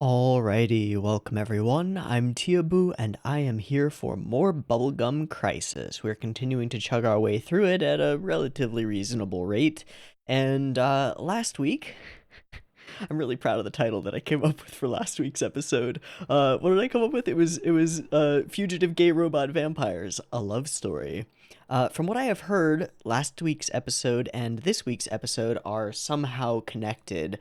Alrighty, welcome everyone. I'm Tiabu, and I am here for more Bubblegum Crisis. We're continuing to chug our way through it at a relatively reasonable rate. And last week, I'm really proud of the title that I came up with for last week's episode. What did I come up with? It was Fugitive Gay Robot Vampires, a love story. From what I have heard, last week's episode and this week's episode are somehow connected,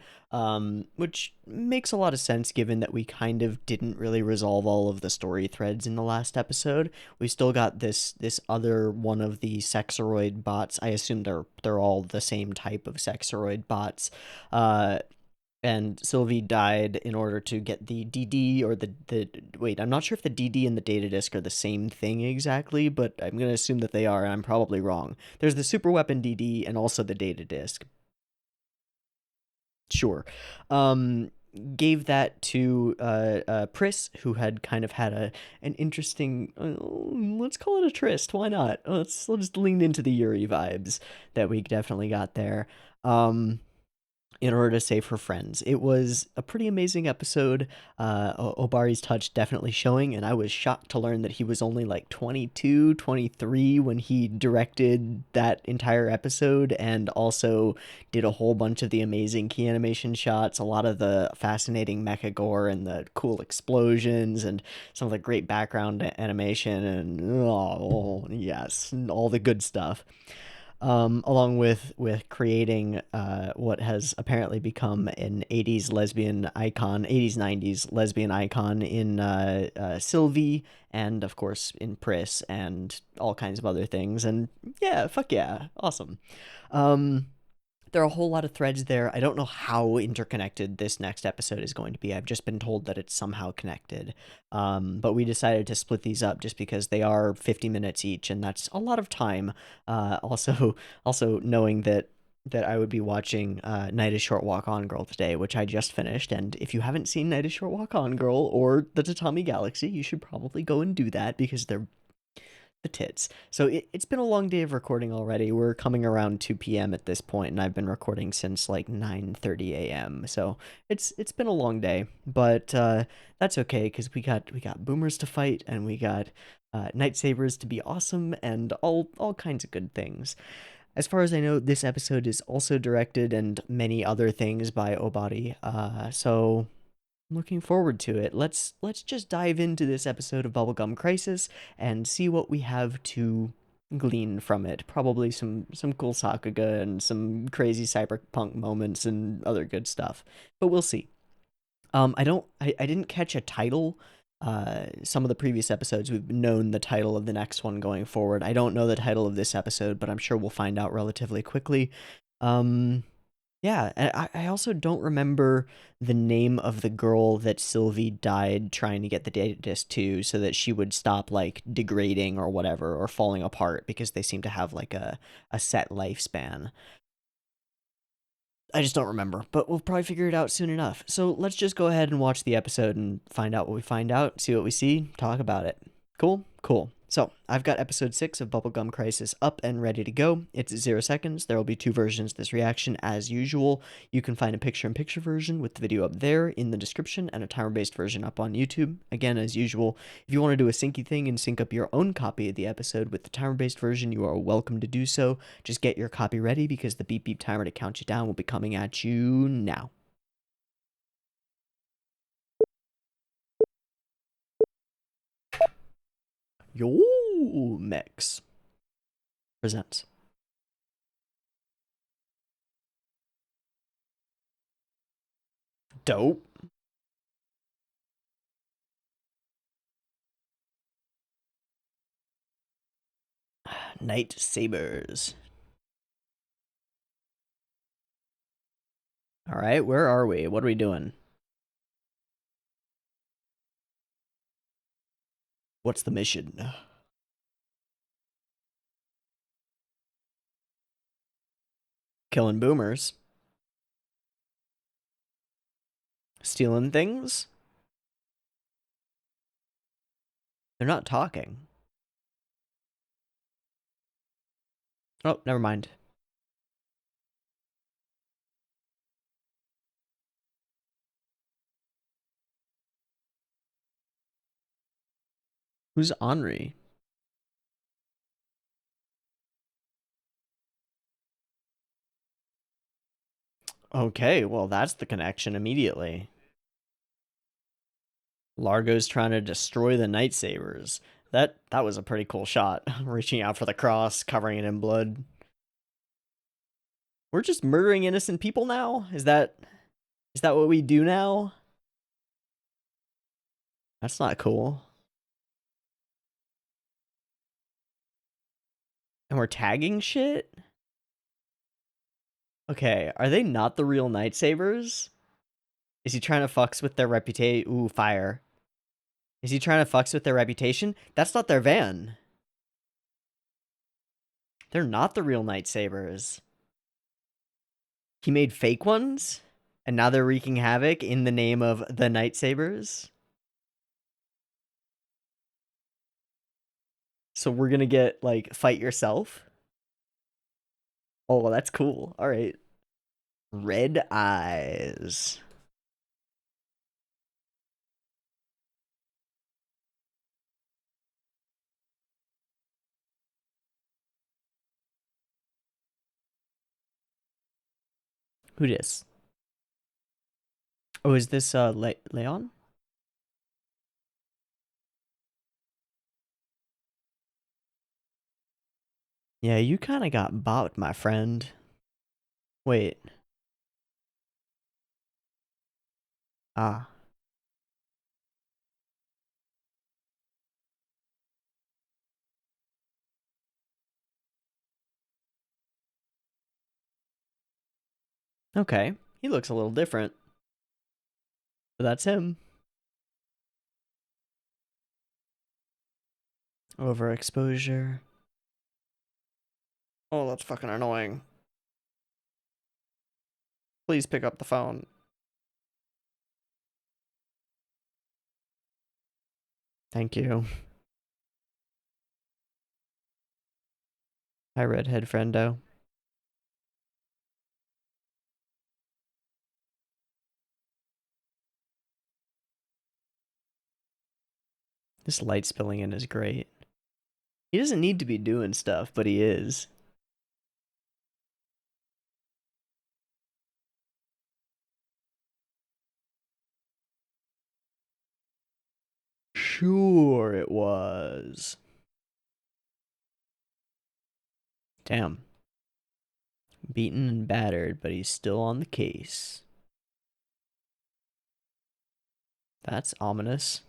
which makes a lot of sense given that we kind of didn't really resolve all of the story threads in the last episode. We still got this other one of the sexoroid bots. I assume they're all the same type of sexoroid bots. And Sylvie died in order to get the DD or the wait, I'm not sure if the DD and the data disk are the same thing exactly, but I'm going to assume that they are, and I'm probably wrong. There's the super weapon DD and also the data disk. Sure. Gave that to Pris, who had kind of had an interesting, let's call it a tryst, why not? Let's just lean into the Yuri vibes that we definitely got there. In order to save her friends. It was a pretty amazing episode. Obari's touch definitely showing, and I was shocked to learn that he was only like 22, 23 when he directed that entire episode, and also did a whole bunch of the amazing key animation shots, a lot of the fascinating mecha gore and the cool explosions, and some of the great background animation, and oh yes, all the good stuff. Along with creating what has apparently become an 80s lesbian icon, 80s 90s lesbian icon in Sylvie, and of course in Pris, and all kinds of other things. And yeah, fuck yeah, awesome. Um, there are a whole lot of threads there. I don't know how interconnected this next episode is going to be. I've just been told that it's somehow connected. But we decided to split these up just because they are 50 minutes each, and that's a lot of time. Also knowing that I would be watching Night is Short Walk On Girl today, which I just finished. And if you haven't seen Night is Short Walk On Girl or the Tatami Galaxy, you should probably go and do that because they're the tits. So it's been a long day of recording already. We're coming around 2 p.m. at this point, and I've been recording since like 9:30 a.m. So it's been a long day, but that's okay because we got boomers to fight, and we got night sabers to be awesome, and all kinds of good things. As far as I know, this episode is also directed and many other things by Obari. So I'm looking forward to it. Let's just dive into this episode of Bubblegum Crisis and see what we have to glean from it. Probably some cool Sakuga and some crazy cyberpunk moments and other good stuff. But we'll see. I didn't catch a title. Some of the previous episodes we've known the title of the next one going forward. I don't know the title of this episode, but I'm sure we'll find out relatively quickly. Um yeah, and I also don't remember the name of the girl that Sylvie died trying to get the data disk to so that she would stop, like, degrading or whatever, or falling apart, because they seem to have, like, a set lifespan. I just don't remember, but we'll probably figure it out soon enough. So let's just go ahead and watch the episode and find out what we find out, see what we see, talk about it. Cool? Cool. So, I've got episode 6 of Bubblegum Crisis up and ready to go. It's 0 seconds. There will be two versions of this reaction as usual. You can find a picture-in-picture version with the video up there in the description and a timer-based version up on YouTube. Again, as usual, if you want to do a syncy thing and sync up your own copy of the episode with the timer-based version, you are welcome to do so. Just get your copy ready because the beep beep timer to count you down will be coming at you now. Yo Mix presents. Dope. Night Sabers. All right, where are we? What are we doing? What's the mission? Killing boomers. Stealing things? They're not talking. Oh, never mind. Who's Henri? Okay, well, that's the connection immediately. Largo's trying to destroy the Nightsabers. That was a pretty cool shot. Reaching out for the cross, covering it in blood. We're just murdering innocent people now? Is that what we do now? That's not cool. And we're tagging shit? Okay, are they not the real Nightsabers? Is he trying to fucks with their reputation? Ooh, fire. Is he trying to fucks with their reputation? That's not their van. They're not the real Nightsabers. He made fake ones? And now they're wreaking havoc in the name of the Nightsabers? So we're gonna get, like, fight yourself? Oh, well, that's cool. Alright. Red eyes. Who dis? Oh, is this Leon? Yeah, you kind of got bopped, my friend. Wait. Ah. Okay. He looks a little different. But that's him. Overexposure. Oh, that's fucking annoying. Please pick up the phone. Thank you. Hi, redhead friendo. This light spilling in is great. He doesn't need to be doing stuff, but he is. Sure it was. Damn. Beaten and battered, but he's still on the case. That's ominous.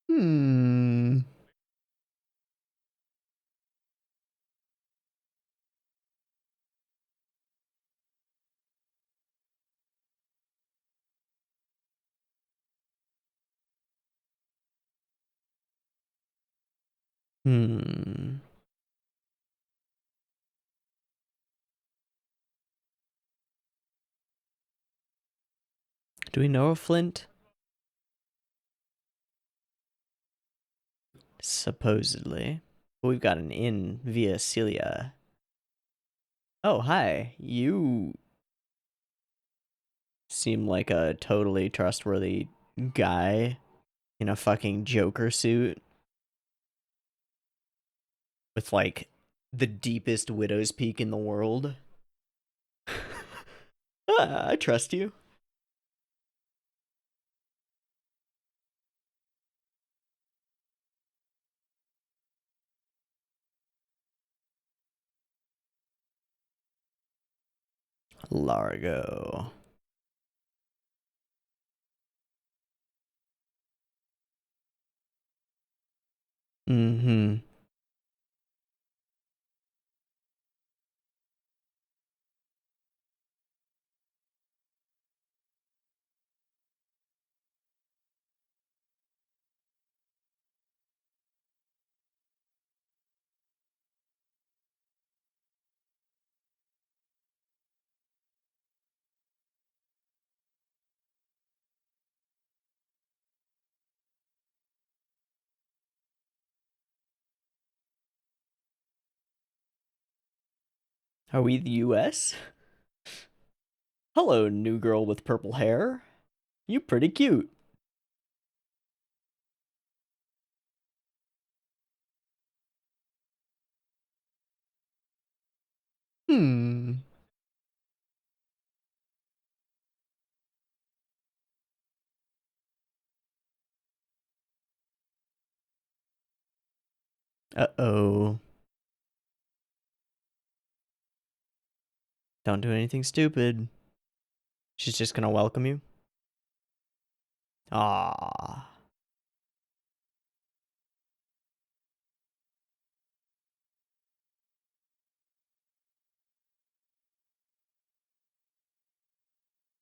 Hmm. Hmm. Do we know a Flint? Supposedly. But we've got an in via Celia. Oh, hi. You seem like a totally trustworthy guy in a fucking Joker suit with, like, the deepest widow's peak in the world. I trust you. Largo. Mm-hmm. Are we the US? Hello, new girl with purple hair. You pretty cute. Hmm. Uh-oh. Don't do anything stupid. She's just gonna welcome you? Ah.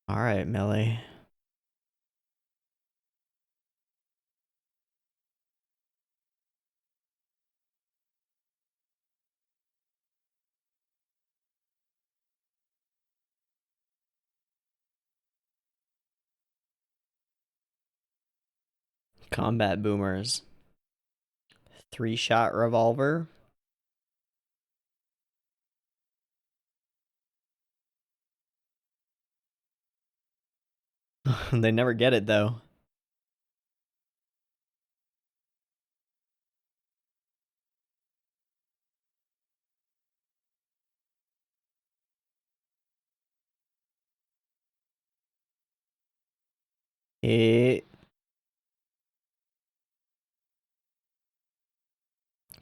Alright, Millie. Combat boomers. 3-shot revolver. They never get it, though.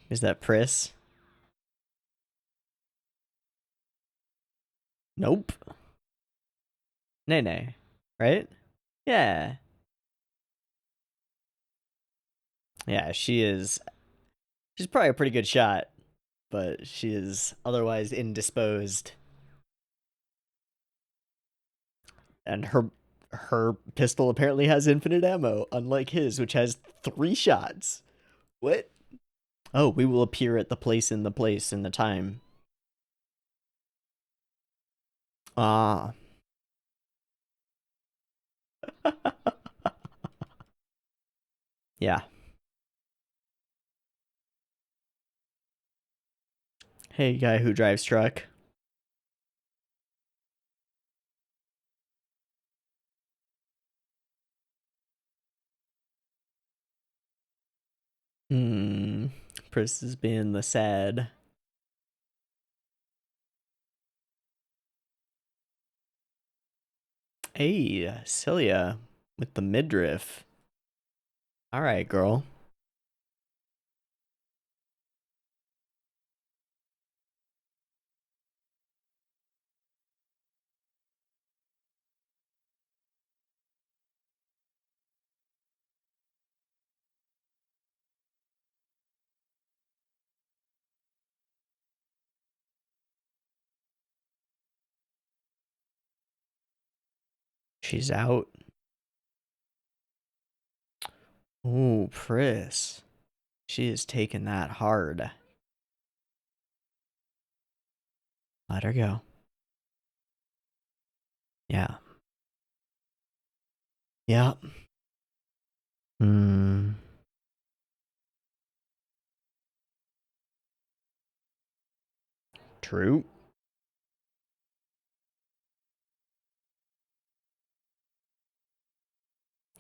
Is that Pris? Nope. Nene. Right? Yeah. Yeah, she is. She's probably a pretty good shot, but she is otherwise indisposed. And her pistol apparently has infinite ammo, unlike his, which has 3 shots. What? Oh, we will appear at the place in the time. Ah. Yeah. Hey, guy who drives truck. Hmm. Pris is being the sad. Hey, Celia with the midriff. All right, girl. She's out. Ooh, Pris. She is taking that hard. Let her go. Yeah. Yeah. Hmm. True.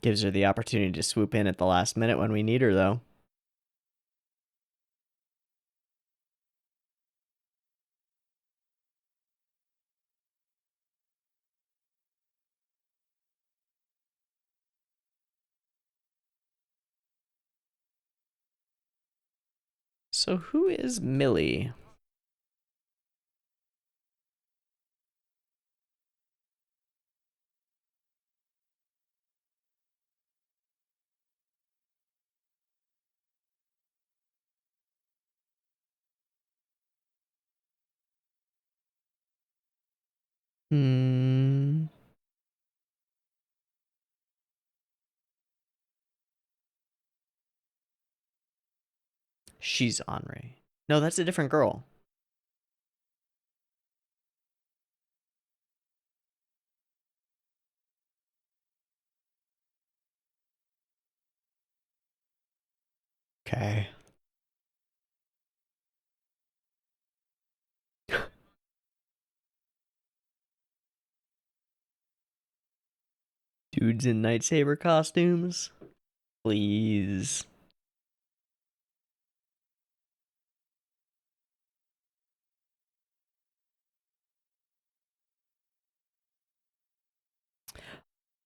Gives her the opportunity to swoop in at the last minute when we need her, though. So who is Millie? Hmm. She's Henri. No, that's a different girl. Okay. Dudes in lightsaber costumes. Please.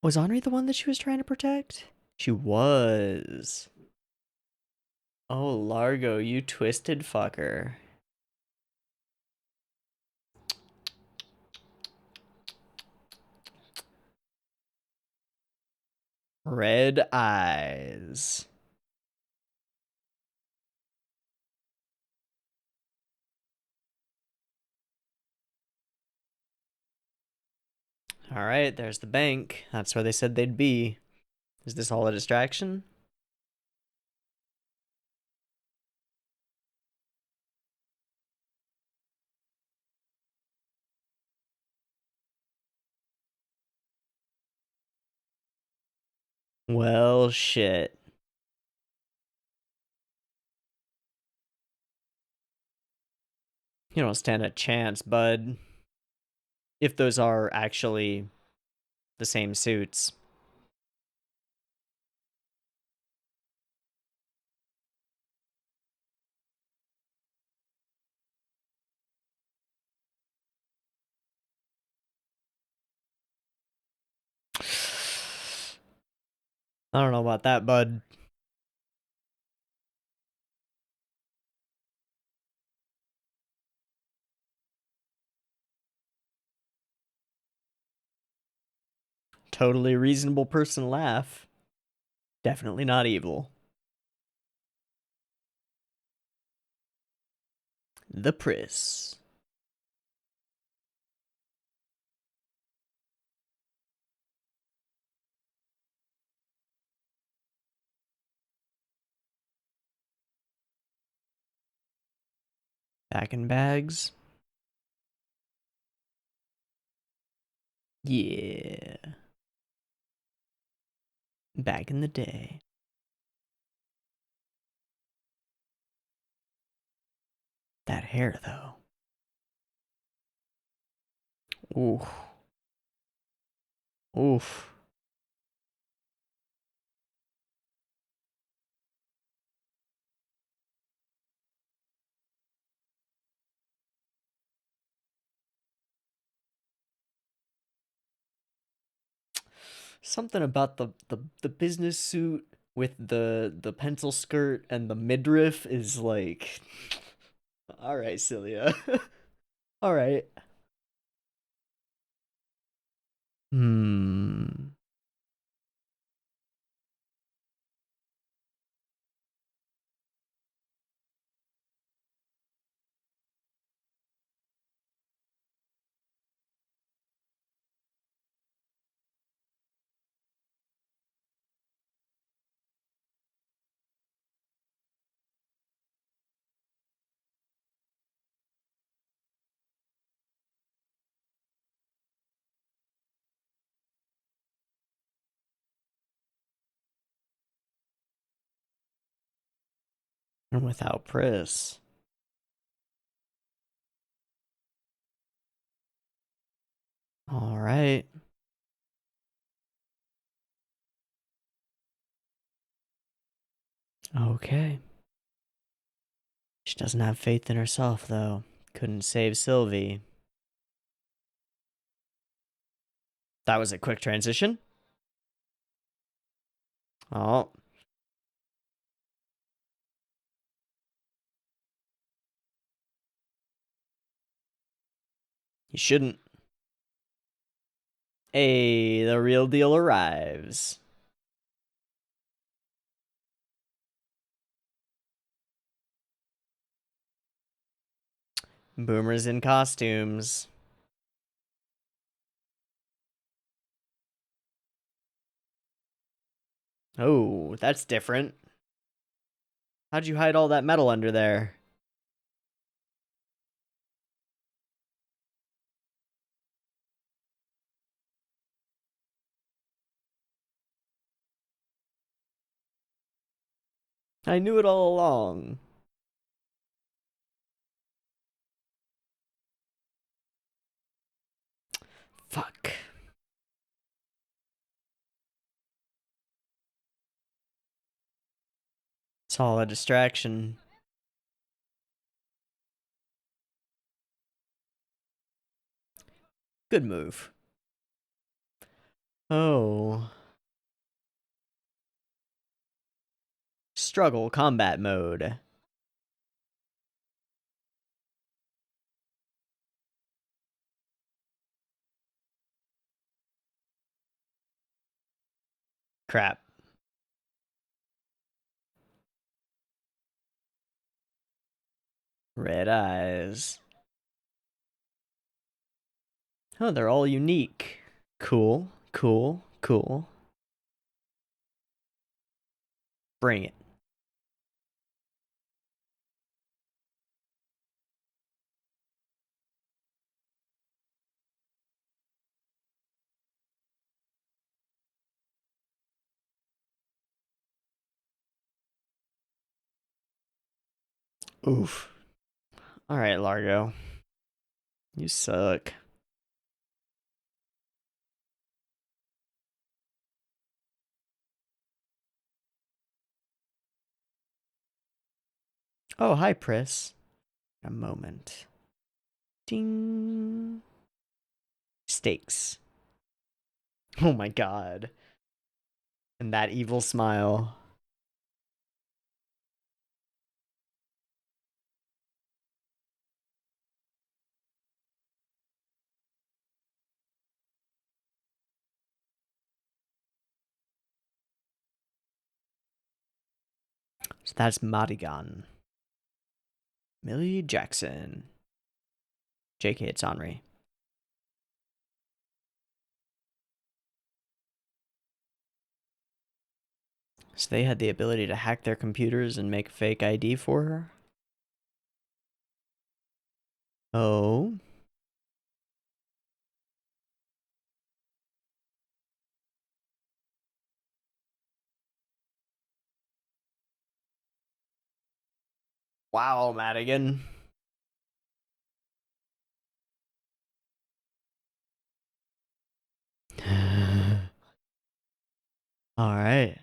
Was Henri the one that she was trying to protect? She was. Oh, Largo, you twisted fucker. Red eyes. All right, there's the bank. That's where they said they'd be. Is this all a distraction? Well, shit. You don't stand a chance, bud. If those are actually the same suits. I don't know about that, bud. Totally reasonable person laugh. Definitely not evil. The Priss. Back in bags. Yeah. Back in the day. That hair, though. Oof. Oof. Something about the business suit with the pencil skirt and the midriff is like, all right, Cilia. All right. Hmm. And without Priss. All right. Okay. She doesn't have faith in herself, though. Couldn't save Sylvie. That was a quick transition. Oh. You shouldn't. Hey, the real deal arrives. Boomers in costumes. Oh, that's different. How'd you hide all that metal under there? I knew it all along. Fuck. It's all a distraction. Good move. Oh. Struggle combat mode. Crap. Red eyes. Oh, they're all unique. Cool, cool, cool. Bring it. Oof. Alright, Largo. You suck. Oh, hi, Pris. A moment. Ding. Stakes. Oh my god. And that evil smile. So that's Madigan. Millie Jackson. JK, it's Henri. So they had the ability to hack their computers and make a fake ID for her? Oh. Wow, Madigan. Alright.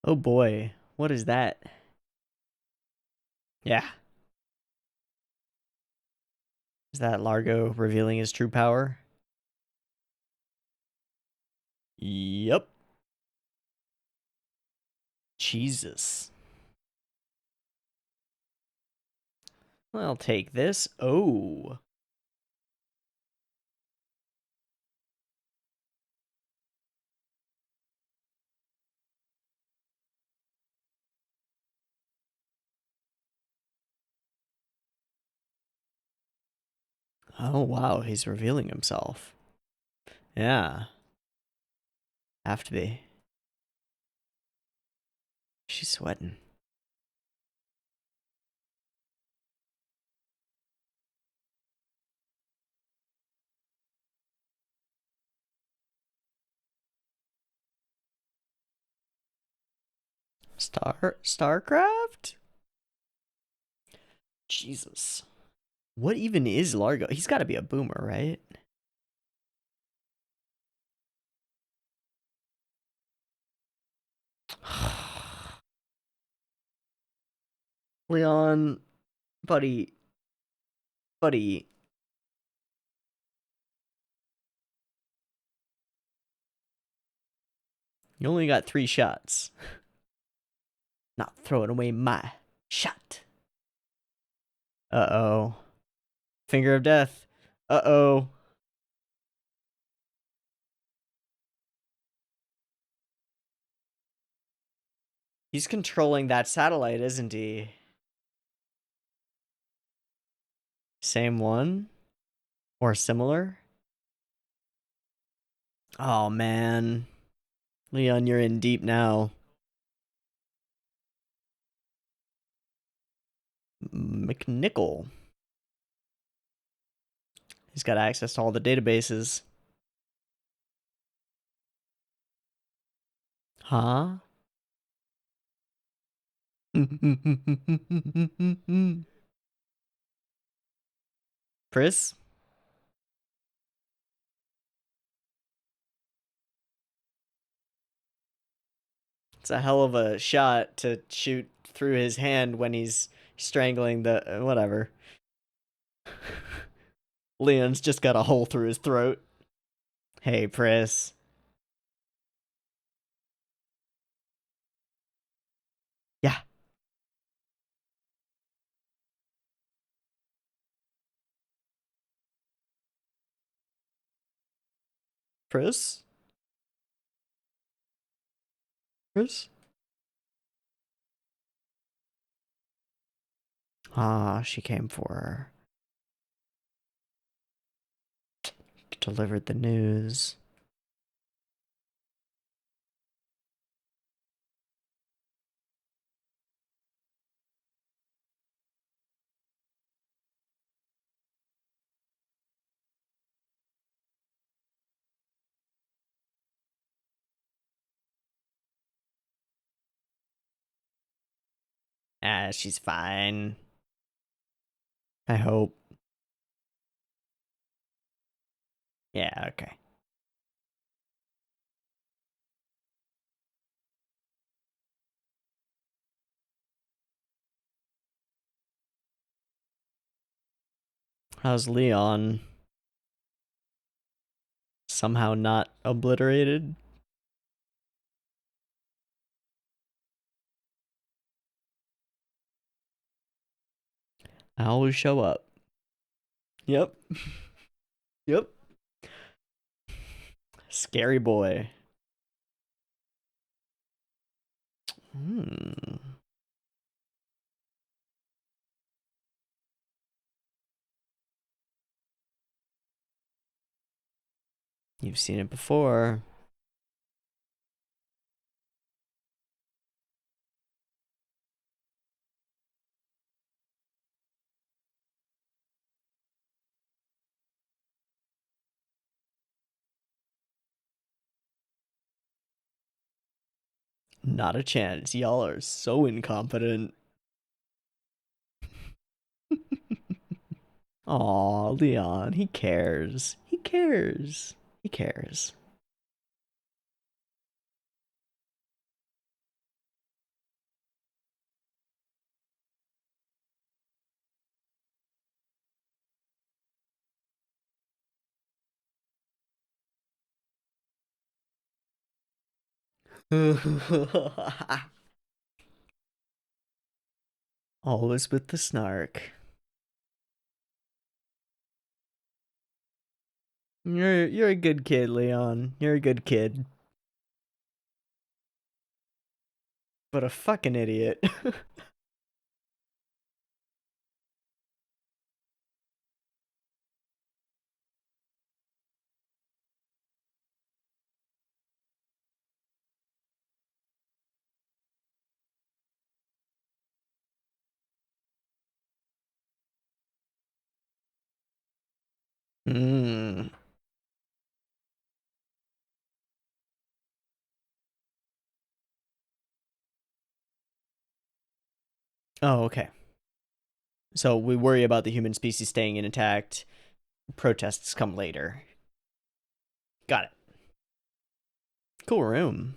Oh boy. What is that? Yeah. Is that Largo revealing his true power? Yep. Jesus. I'll take this. Oh. Oh, wow. He's revealing himself. Yeah. Have to be. She's sweating. StarCraft? Jesus. What even is Largo? He's got to be a boomer, right? Leon, buddy, buddy. You only got 3 shots. Not throwing away my shot. Uh-oh. Finger of death. Uh-oh. He's controlling that satellite, isn't he? Same one? Or similar? Oh, man. Leon, you're in deep now. McNichol. He's got access to all the databases. Huh? Chris? It's a hell of a shot to shoot through his hand when he's strangling the... whatever. Leon's just got a hole through his throat. Hey, Pris. Yeah. Pris? Pris? Ah, she came for her. Delivered the news. Ah, she's fine. I hope. Yeah, okay. How's Leon? Somehow not obliterated? I always show up. Yep. Yep. Scary boy. Hmm. You've seen it before. Not a chance. Y'all are so incompetent. Aw, Leon, he cares. He cares. He cares. Always with the snark. You're a good kid, Leon. You're a good kid. But a fucking idiot. Hmm. Oh, okay. So we worry about the human species staying intact. Protests come later. Got it. Cool room.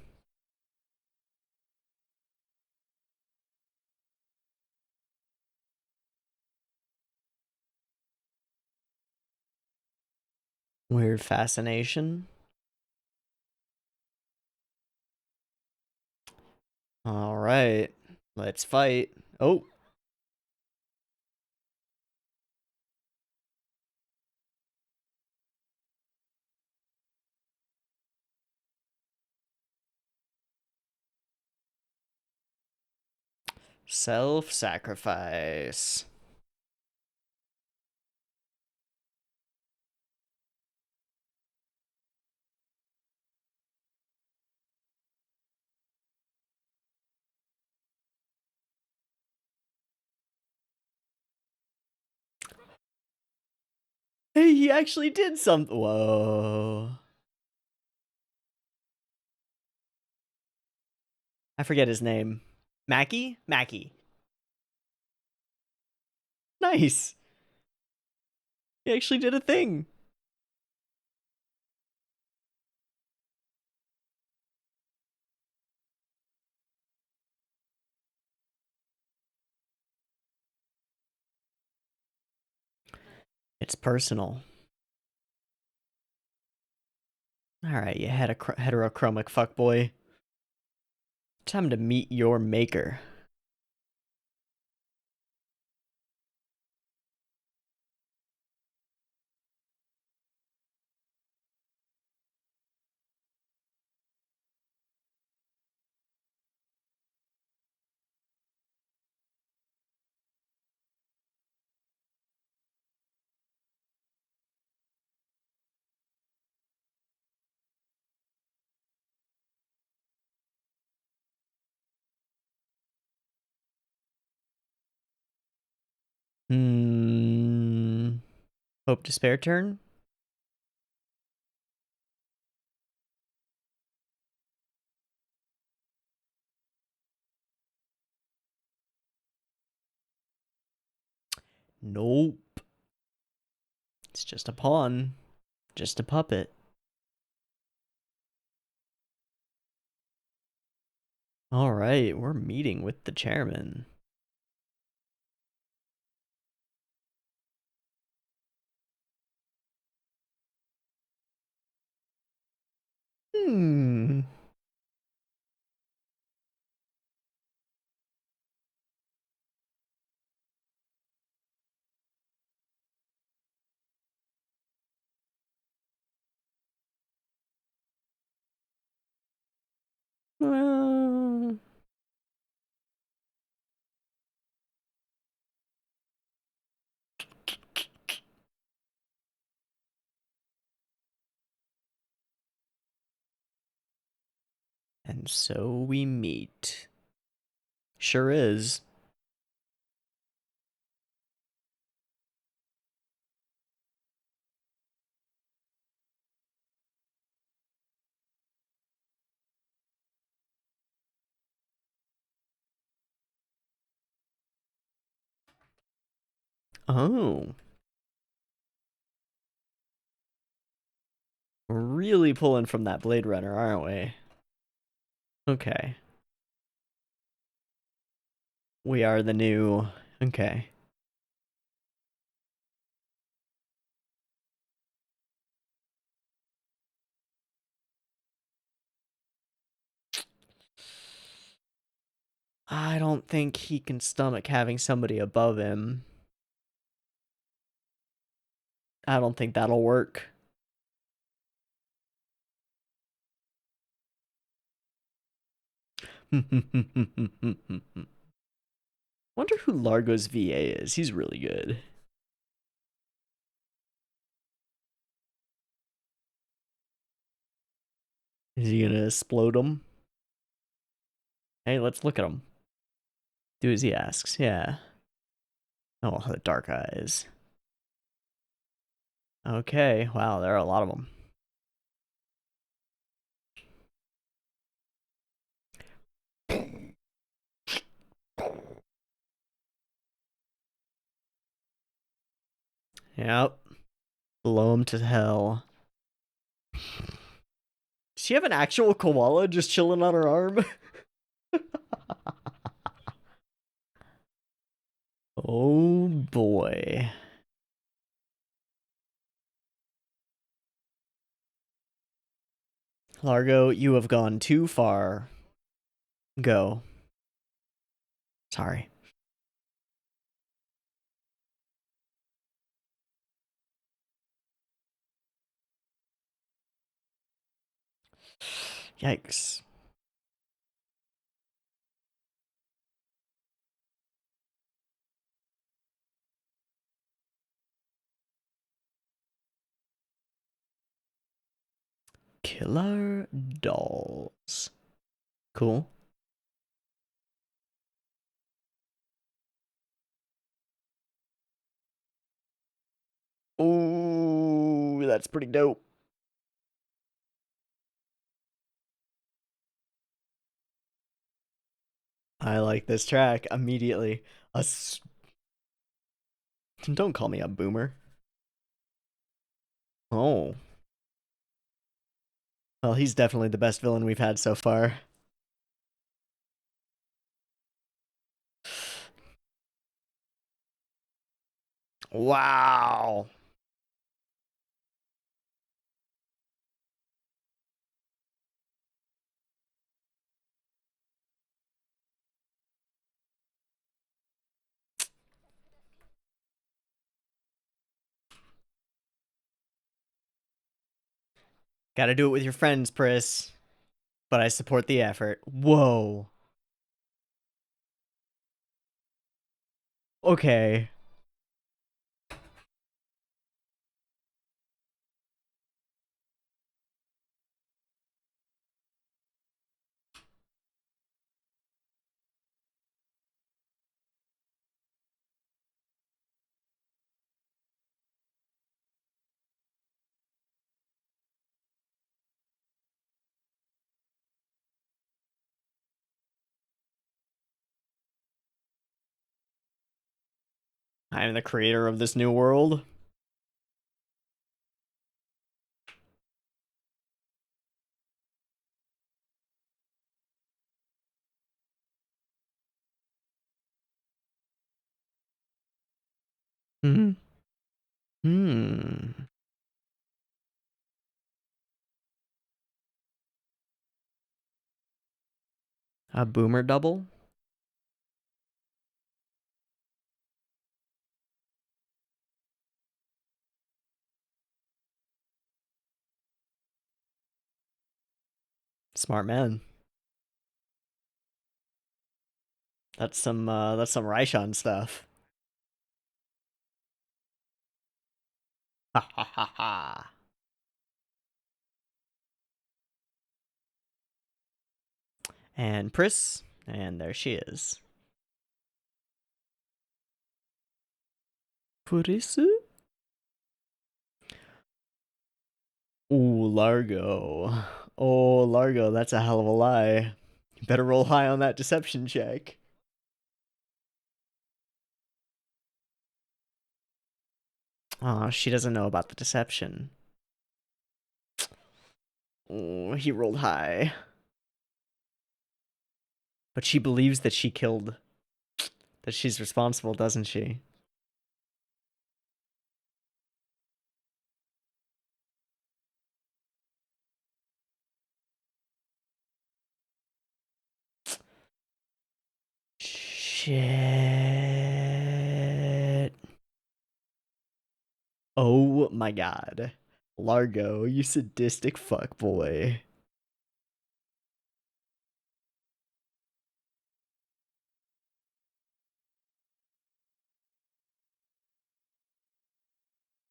Weird fascination. All right. Let's fight. Oh. Self-sacrifice. Hey, he actually did something. Whoa. I forget his name. Mackie? Mackie. Nice. He actually did a thing. It's personal. Alright, you had a heterochromic fuckboy. Time to meet your maker. Hmm. Hope to spare turn? Nope. It's just a pawn. Just a puppet. Alright, we're meeting with the chairman. Hmm. Well... And so we meet. Sure is. Oh. We're really pulling from that Blade Runner, aren't we? Okay. We are the new... Okay. I don't think he can stomach having somebody above him. I don't think that'll work. Wonder who Largo's VA is. He's really good. Is he gonna explode him? Hey, let's look at him. Do as he asks. Yeah. Oh, the dark eyes. Okay. Wow, there are a lot of them. Yep. Blow him to hell. Does she have an actual koala just chilling on her arm? Oh boy. Largo, you have gone too far. Go. Sorry. Yikes. Killer dolls. Cool. Ooh, that's pretty dope. I like this track immediately. Don't call me a boomer. Oh. Well, he's definitely the best villain we've had so far. Wow. Gotta do it with your friends, Pris. But I support the effort. Whoa. Okay. I'm the creator of this new world. Hmm. Hmm. A boomer double? Smart man. That's some Raishon stuff. Ha ha ha ha. And Pris, and there she is. Pris? Ooh, Largo. Oh, Largo, that's a hell of a lie. You better roll high on that deception check. Aw, she doesn't know about the deception. Oh, he rolled high. But she believes that she killed, that she's responsible, doesn't she? Shit. Oh my god. Largo, you sadistic fuckboy.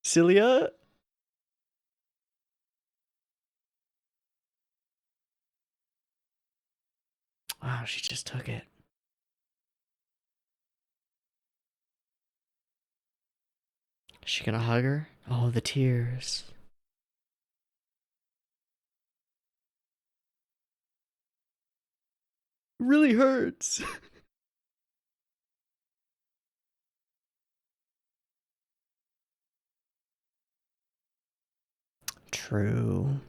Cilia? Wow, she just took it. Is she gonna hug her? Oh, the tears. Really hurts. True.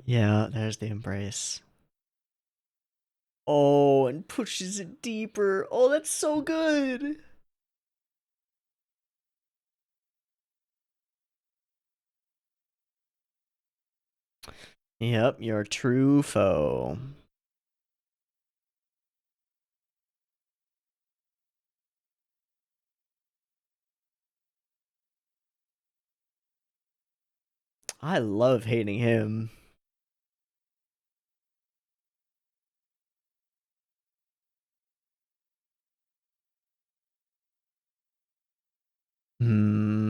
Yeah, there's the embrace. Oh, and pushes it deeper. Oh, that's so good. Yep, your true foe. I love hating him. Hmm.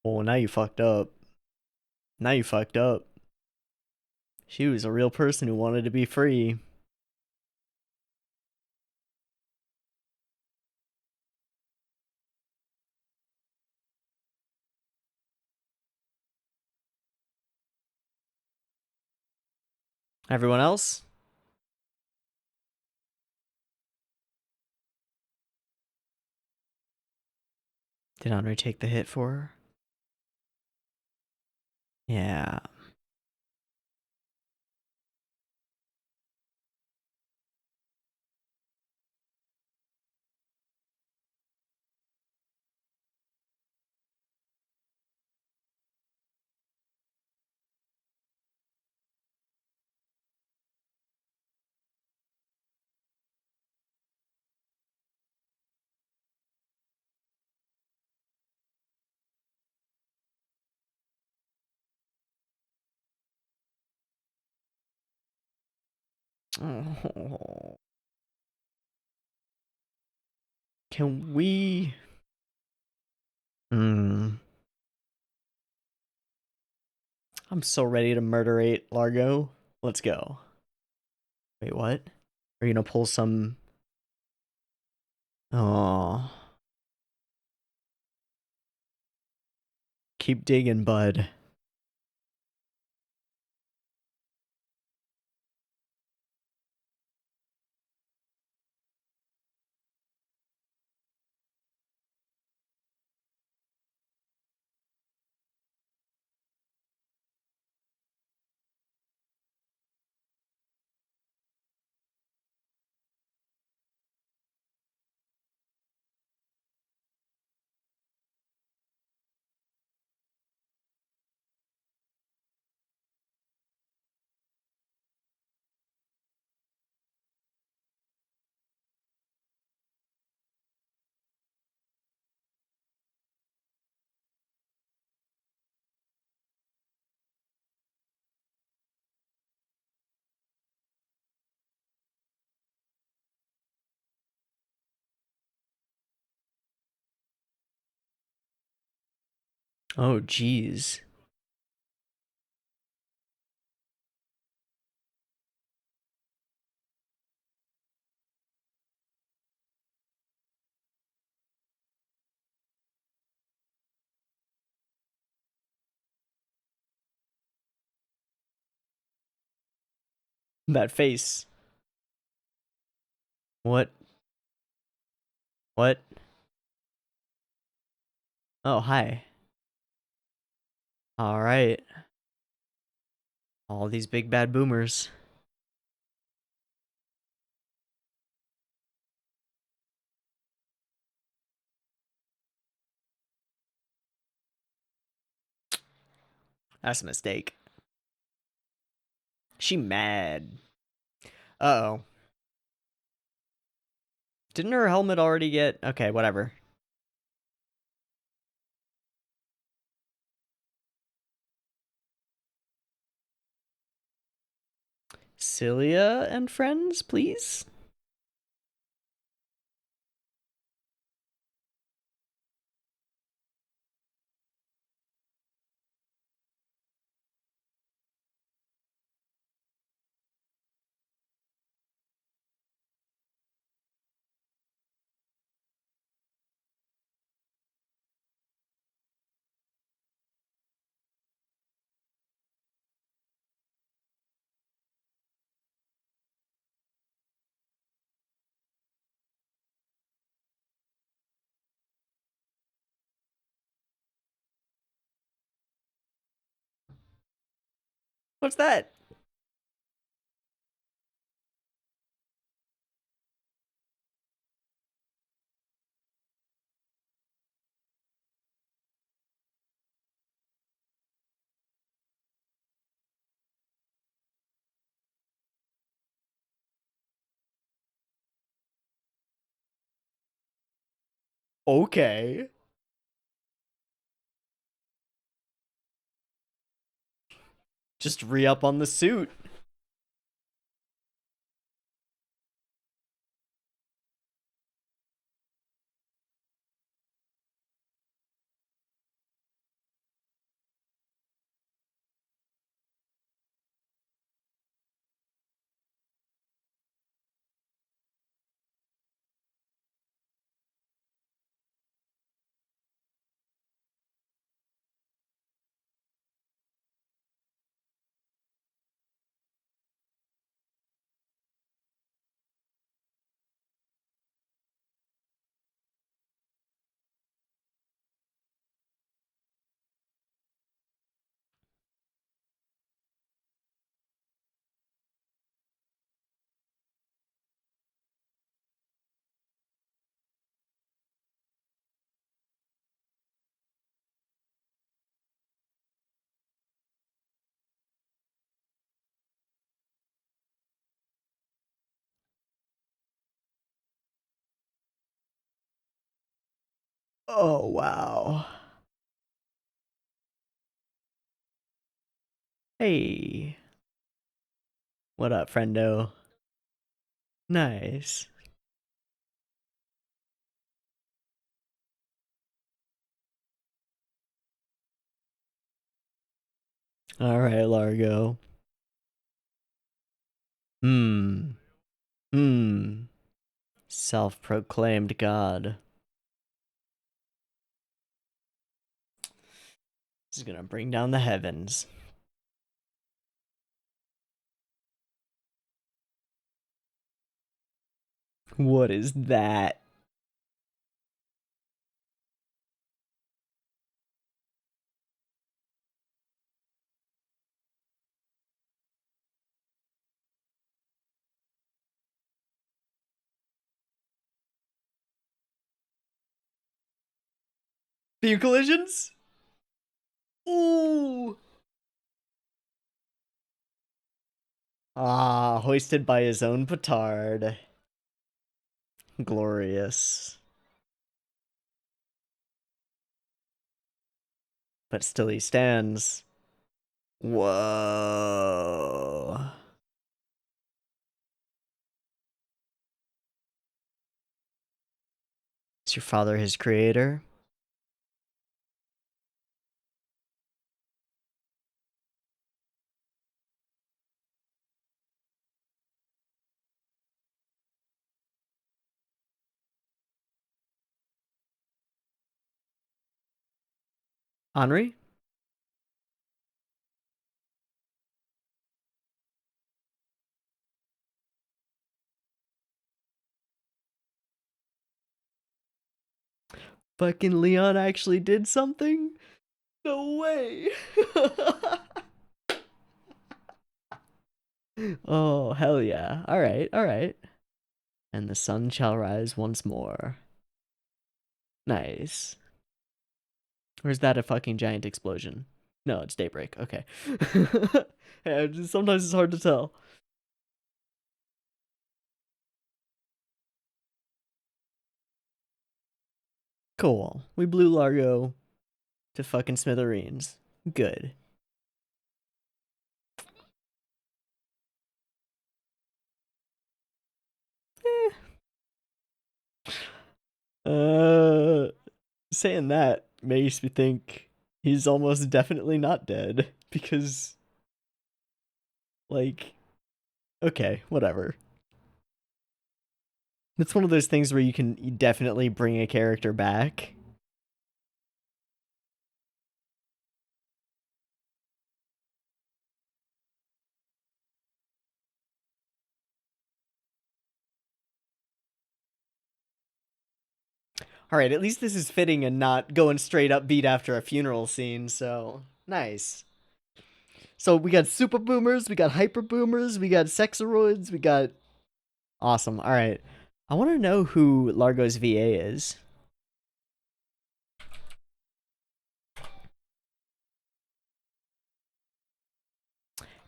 Oh, now you fucked up. Now you fucked up. She was a real person who wanted to be free. Everyone else? Did Andre take the hit for her? Yeah. Oh. Can we? Hmm. I'm so ready to murderate Largo. Let's go. Wait, what? Are you gonna pull some? Oh. Keep digging, bud. Oh, jeez. That face. What? What? Oh, hi. All right. All these big bad boomers. That's a mistake. She mad. Uh oh. Didn't her helmet already get? Okay, whatever. Cilia and friends, please? What's that? Okay. Just re-up on the suit. Oh, wow. Hey. What up, friendo? Nice. All right, Largo. Hmm. Hmm. Self-proclaimed god. This is gonna bring down the heavens. What is that? Few collisions? Ooh. Ah, hoisted by his own petard. Glorious. But still he stands. Whoa. Is your father his creator? Henri? Fucking Leon actually did something? No way. Oh, hell yeah. Alright, alright. And the sun shall rise once more. Nice. Or is that a fucking giant explosion? No, it's daybreak. Okay. Yeah, sometimes it's hard to tell. Cool. We blew Largo to fucking smithereens. Good. Uh, saying that makes me think he's almost definitely not dead because, like, okay, whatever. It's one of those things where you can definitely bring a character back. All right, at least this is fitting and not going straight up beat after a funeral scene. So nice. So we got super boomers, we got hyper boomers, we got sexaroids, we got awesome. All right, I want to know who Largo's VA is.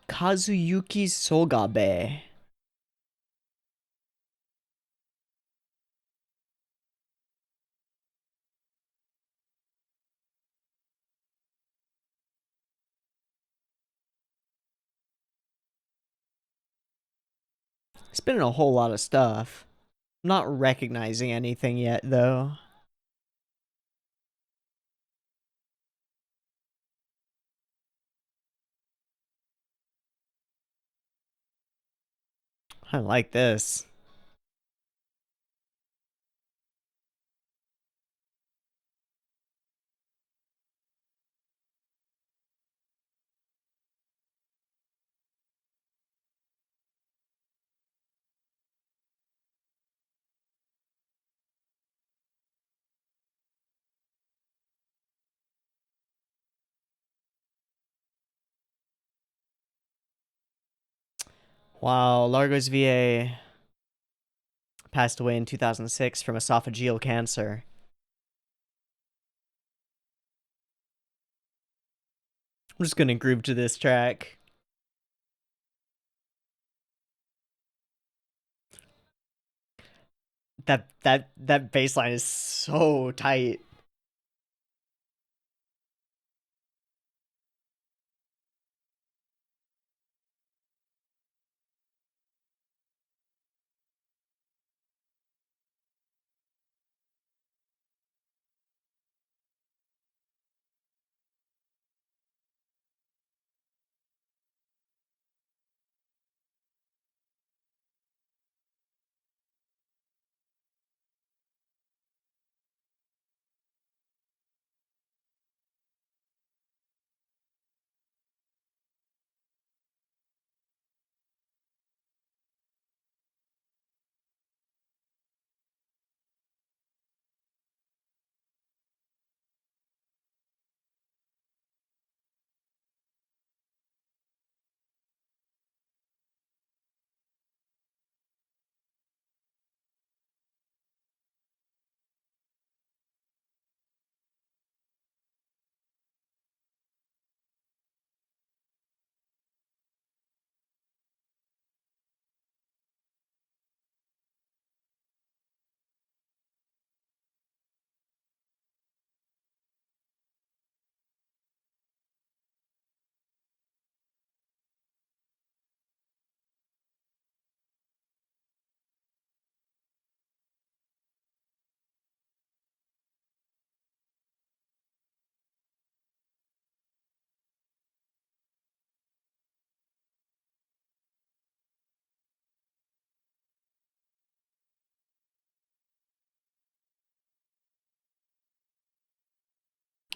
Kazuyuki Sogabe. It's been in a whole lot of stuff. I'm not recognizing anything yet, though. I like this. Wow, Largo's VA passed away in 2006 from esophageal cancer. I'm just gonna groove to this track. That bass line is so tight.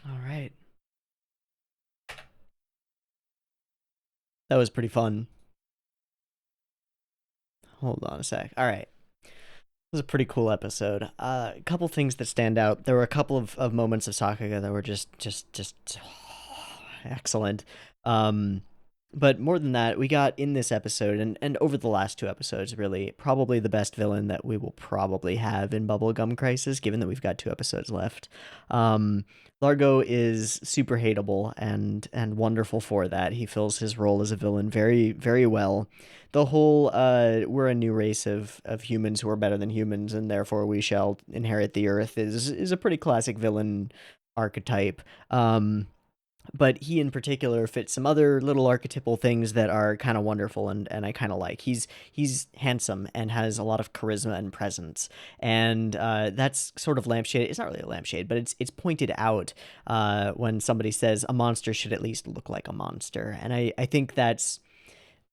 All right. That was pretty fun. Hold on a sec. All right. It was a pretty cool episode. A couple things that stand out. There were a couple of moments of Sakuga that were just excellent. Um, but more than that, we got in this episode and over the last two episodes, really, probably the best villain that we will probably have in Bubblegum Crisis, given that we've got two episodes left. Um, Largo is super hateable and wonderful for that. He fills his role as a villain very well. The whole we're a new race of humans who are better than humans and therefore we shall inherit the earth is a pretty classic villain archetype. But he in particular fits some other little archetypal things that are kind of wonderful and I kind of like. He's handsome and has a lot of charisma and presence, and that's sort of lampshade. It's not really a lampshade, but it's pointed out when somebody says a monster should at least look like a monster, and I think that's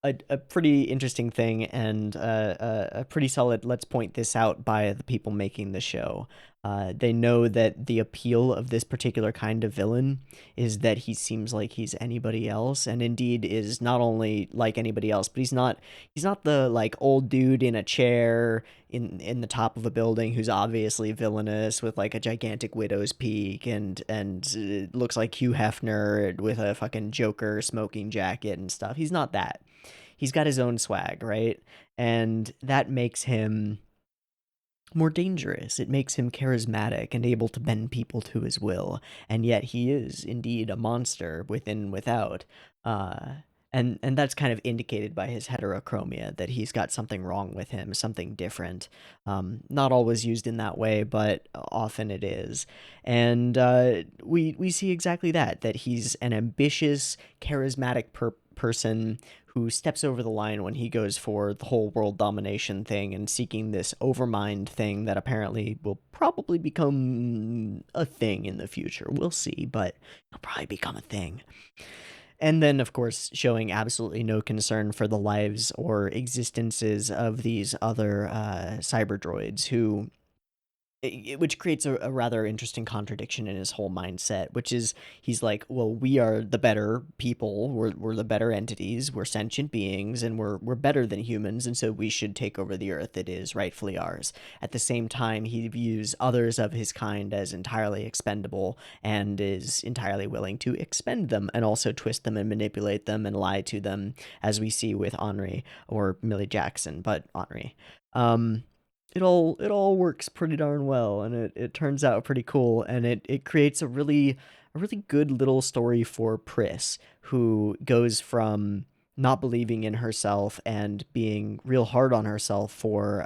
a pretty interesting thing and a pretty solid let's point this out by the people making the show. They know that the appeal of this particular kind of villain is that he seems like he's anybody else, and indeed is not only like anybody else, but he's not the like old dude in a chair in the top of a building who's obviously villainous with like a gigantic widow's peak and looks like Hugh Hefner with a fucking Joker smoking jacket and stuff. He's not that. He's got his own swag, right? And that makes him more dangerous. It makes him charismatic and able to bend people to his will. And yet he is indeed a monster within and without. And that's kind of indicated by his heterochromia, that he's got something wrong with him, something different. Not always used in that way, but often it is. And we see exactly that he's an ambitious, charismatic person who steps over the line when he goes for the whole world domination thing and seeking this overmind thing that apparently will probably become a thing in the future. We'll see, but it'll probably become a thing. And then, of course, showing absolutely no concern for the lives or existences of these other cyber droids who which creates a rather interesting contradiction in his whole mindset, which is he's like, well, we are the better people, we're the better entities, we're sentient beings, and we're better than humans, and so we should take over the earth that is rightfully ours. At the same time, he views others of his kind as entirely expendable and is entirely willing to expend them and also twist them and manipulate them and lie to them, as we see with Henri, or Millie Jackson, but Henri. It all works pretty darn well, and it turns out pretty cool, and it creates a really good little story for Pris, who goes from not believing in herself and being real hard on herself for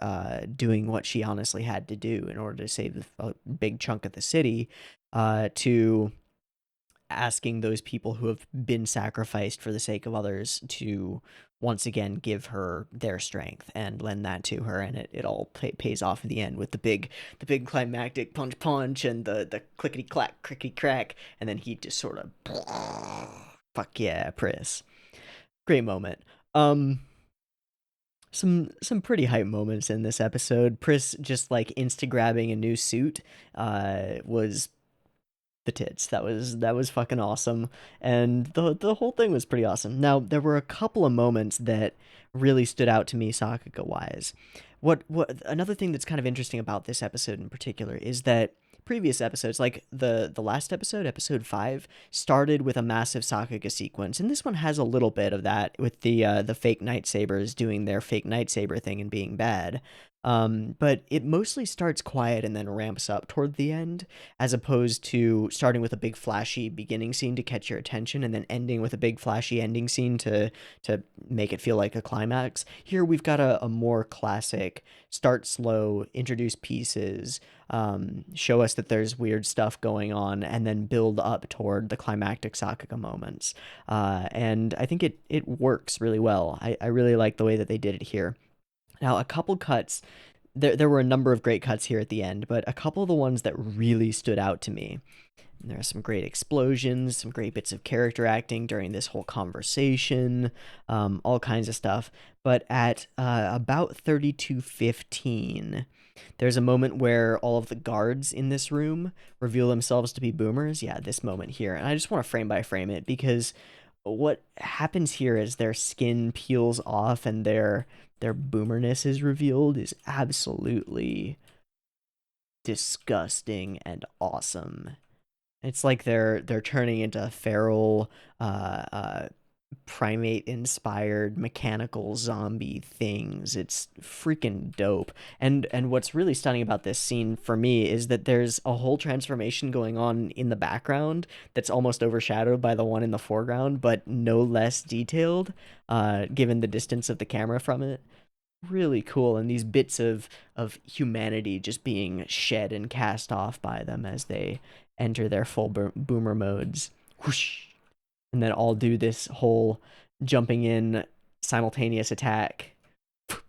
doing what she honestly had to do in order to save a big chunk of the city, to asking those people who have been sacrificed for the sake of others to once again give her their strength and lend that to her, and it all pays off in the end with the big climactic punch and the clickety clack crickety crack, and then he just sort of fuck yeah, Pris. Great moment. Some pretty hype moments in this episode. Pris just like insta grabbing a new suit was the tits. That was fucking awesome, and the whole thing was pretty awesome. Now there were a couple of moments that really stood out to me Sakuga wise. What another thing that's kind of interesting about this episode in particular is that previous episodes, like the last episode, episode 5, started with a massive Sakuga sequence, and this one has a little bit of that with the fake lightsabers doing their fake lightsaber thing and being bad. But it mostly starts quiet and then ramps up toward the end, as opposed to starting with a big flashy beginning scene to catch your attention and then ending with a big flashy ending scene to make it feel like a climax. Here we've got a more classic start slow, introduce pieces, show us that there's weird stuff going on, and then build up toward the climactic Sakuga moments. And I think it works really well. I really like the way that they did it here. Now, a couple cuts, there were a number of great cuts here at the end, but a couple of the ones that really stood out to me. There are some great explosions, some great bits of character acting during this whole conversation, all kinds of stuff. But at about 32:15, there's a moment where all of the guards in this room reveal themselves to be boomers. Yeah, this moment here. And I just want to frame by frame it, because what happens here is their skin peels off and their boomerness is revealed is absolutely disgusting and awesome. It's like they're turning into feral primate inspired mechanical zombie things. It's freaking dope. And what's really stunning about this scene for me is that there's a whole transformation going on in the background that's almost overshadowed by the one in the foreground, but no less detailed, given the distance of the camera from it. Really cool, and these bits of humanity just being shed and cast off by them as they enter their full boomer modes. Whoosh. And then all do this whole jumping in simultaneous attack. It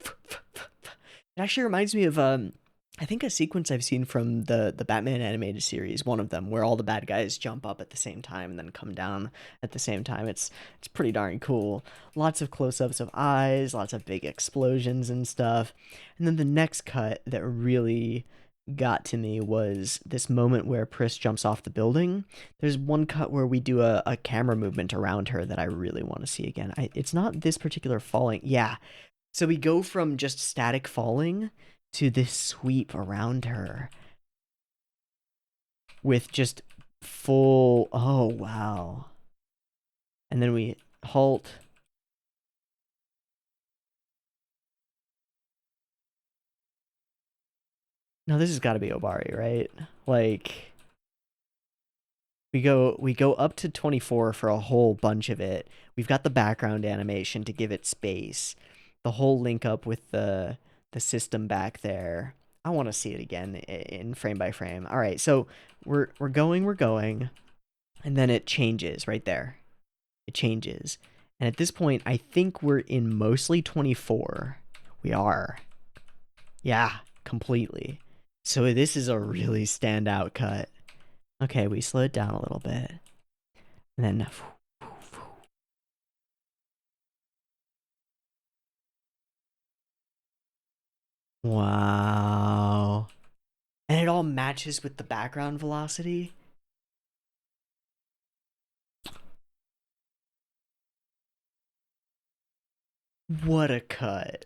actually reminds me of I think a sequence I've seen from the Batman animated series, one of them, where all the bad guys jump up at the same time and then come down at the same time. It's pretty darn cool. Lots of close-ups of eyes, lots of big explosions and stuff. And then the next cut that really got to me was this moment where Pris jumps off the building. There's one cut where we do a camera movement around her that I really want to see again. It's not this particular falling. Yeah. So we go from just static falling to this sweep around her with just full, oh wow. And then we halt. No, this has got to be Obari, right? Like we go up to 24 for a whole bunch of it. We've got the background animation to give it space. The whole link up with the system back there. I want to see it again in frame by frame. All right, so we're going, and then it changes right there. It changes, And at this point, I think we're in mostly 24. We are. Yeah, completely. So this is a really standout cut. Okay, we slow it down a little bit. And then... Wow. And it all matches with the background velocity. What a cut.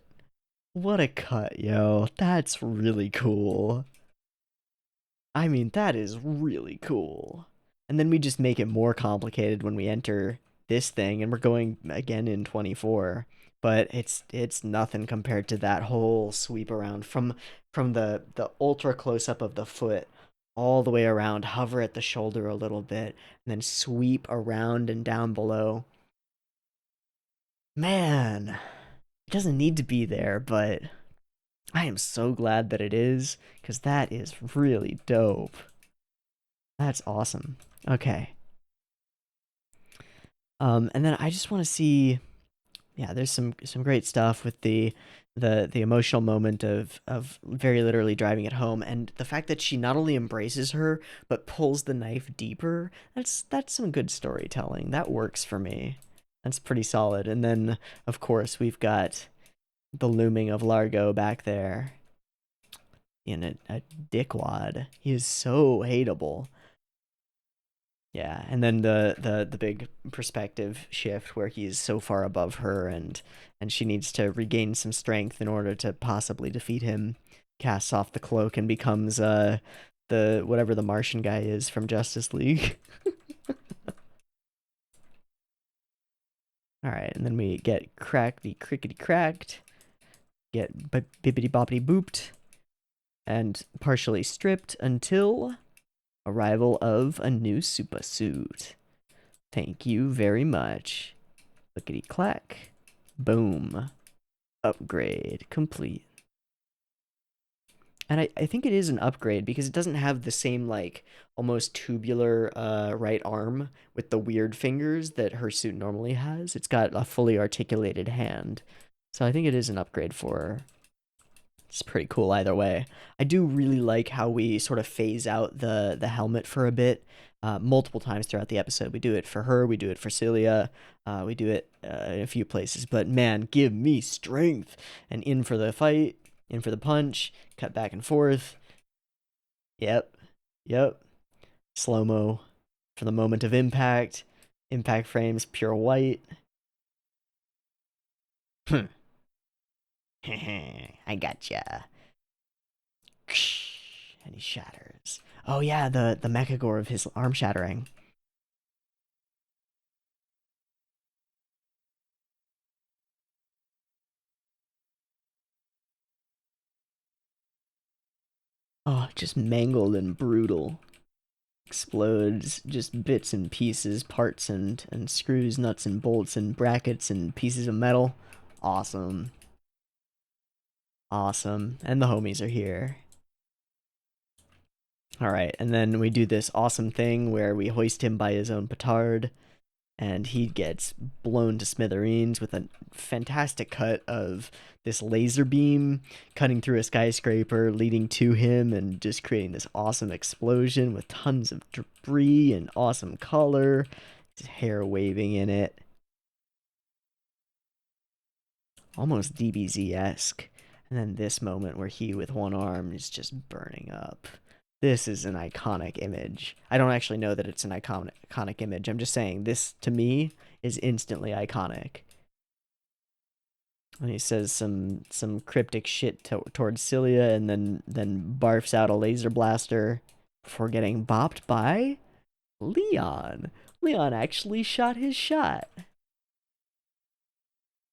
What a cut, yo. That's really cool. I mean, that is really cool. And then we just make it more complicated when we enter this thing, and we're going again in 24. But it's nothing compared to that whole sweep around from the ultra close up of the foot all the way around, hover at the shoulder a little bit, and then sweep around and down below. Man, it doesn't need to be there, but I am so glad that it is, because that is really dope. That's awesome. Okay. And then I just want to see, yeah, there's some great stuff with the emotional moment of very literally driving it home, and the fact that she not only embraces her but pulls the knife deeper. That's some good storytelling. That works for me. That's pretty solid. And then of course we've got the looming of Largo back there in a dickwad. He is so hateable. Yeah, and then the big perspective shift where he's so far above her, and she needs to regain some strength in order to possibly defeat him. Casts off the cloak and becomes the whatever the Martian guy is from Justice League. All right, and then we get crackety crickety cracked, get bippity boppity booped, and partially stripped until arrival of a new super suit. Thank you very much. Lickety clack. Boom. Upgrade complete. And I think it is an upgrade because it doesn't have the same, like, almost tubular right arm with the weird fingers that her suit normally has. It's got a fully articulated hand. So I think it is an upgrade for her. It's pretty cool either way. I do really like how we sort of phase out the helmet for a bit, multiple times throughout the episode. We do it for her, we do it for Celia, we do it in a few places. But man, give me strength! And in for the fight, in for the punch, cut back and forth. Yep, yep. Slow mo for the moment of impact. Impact frames, pure white. I gotcha. And he shatters. Oh yeah, the Mechagore of his arm shattering. Oh, just mangled and brutal. Explodes, just bits and pieces, parts and screws, nuts and bolts and brackets and pieces of metal. Awesome. Awesome. And the homies are here. Alright, and then we do this awesome thing where we hoist him by his own petard, and he gets blown to smithereens with a fantastic cut of this laser beam cutting through a skyscraper, leading to him, and just creating this awesome explosion with tons of debris and awesome color, his hair waving in it. Almost DBZ-esque. And then this moment where he, with one arm, is just burning up. This is an iconic image. I don't actually know that it's an iconic image. I'm just saying this, to me, is instantly iconic. And he says some cryptic shit towards Celia, and then barfs out a laser blaster before getting bopped by Leon. Leon actually shot his shot.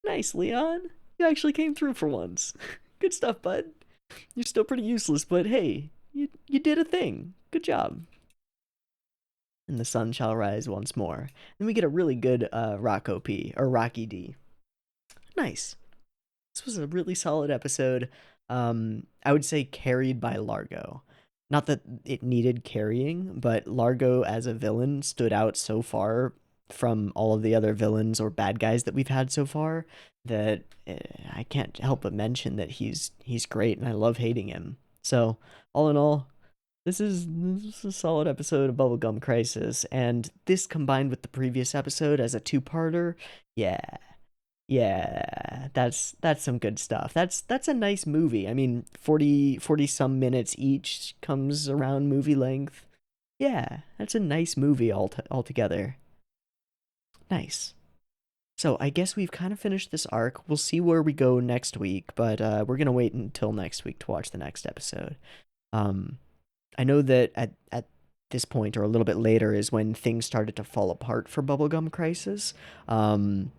Nice, Leon. You actually came through for once. Good stuff, bud. You're still pretty useless, but hey, you did a thing. Good job. And the sun shall rise once more. And we get a really good rock OP, or Rocky D. Nice. This was a really solid episode. I would say carried by Largo. Not that it needed carrying, but Largo as a villain stood out so far from all of the other villains or bad guys that we've had so far that I can't help but mention that he's great and I love hating him. So all in all, this is a solid episode of Bubblegum Crisis, and this combined with the previous episode as a two-parter, yeah, yeah, that's some good stuff. That's a nice movie. I mean, 40 some minutes each comes around movie length. Yeah, that's a nice movie altogether. Nice. So I guess we've kind of finished this arc. We'll see where we go next week, but we're gonna wait until next week to watch the next episode. Um, I know that at this point or a little bit later is when things started to fall apart for Bubblegum Crisis. Um,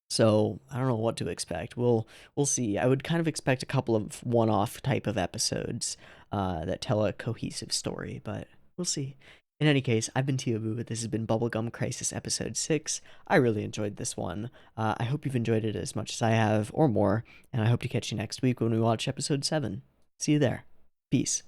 so I don't know what to expect. We'll see. I would kind of expect a couple of one-off type of episodes that tell a cohesive story, but we'll see. In any case, I've been Tiabu. This has been Bubblegum Crisis Episode 6. I really enjoyed this one. I hope you've enjoyed it as much as I have, or more, and I hope to catch you next week when we watch Episode 7. See you there. Peace.